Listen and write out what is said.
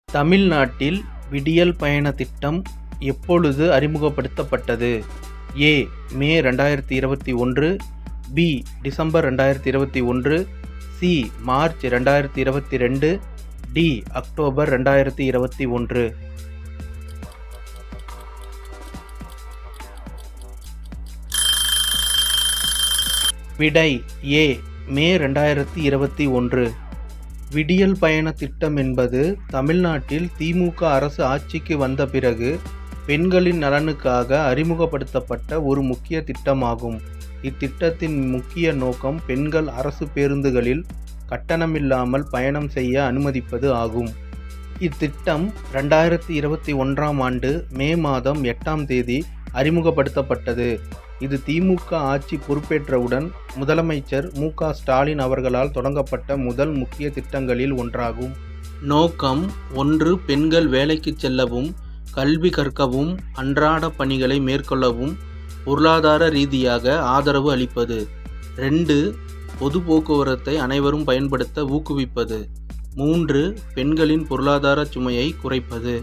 தமிழ்நாட்டில் விடியல் பயண திட்டம் எப்பொழுது அறிமுகப்படுத்தப்பட்டது? A. May 2021, B. December 2021, C. March 2022, D. October 2021. விடை ஏ. மே 2021. விடியல் பயண திட்டம் என்பது தமிழ்நாட்டில் திமுக அரசு ஆட்சிக்கு வந்த பிறகு பெண்களின் நலனுக்காக அறிமுகப்படுத்தப்பட்ட ஒரு முக்கிய திட்டமாகும். இத்திட்டத்தின் முக்கிய நோக்கம் பெண்கள் அரசு பேருந்துகளில் கட்டணமில்லாமல் பயணம் செய்ய அனுமதிப்பது ஆகும். இத்திட்டம் 2021ஆம் ஆண்டு மே மாதம் 8ஆம் தேதி அறிமுகப்படுத்தப்பட்டது. இது திமுக ஆட்சி பொறுப்பேற்றவுடன் முதலமைச்சர் மு.க. ஸ்டாலின் அவர்களால் தொடங்கப்பட்ட முதல் முக்கிய திட்டங்களில் ஒன்றாகும். நோக்கம் 1. பெண்கள் வேலைக்கு செல்லவும், கல்வி கற்கவும், அன்றாட பணிகளை மேற்கொள்ளவும் பொருளாதார ரீதியாக ஆதரவு அளிப்பது. 2. பொது போக்குவரத்தை அனைவரும் பயன்படுத்த ஊக்குவிப்பது. 3. பெண்களின் பொருளாதார சுமையை குறைப்பது.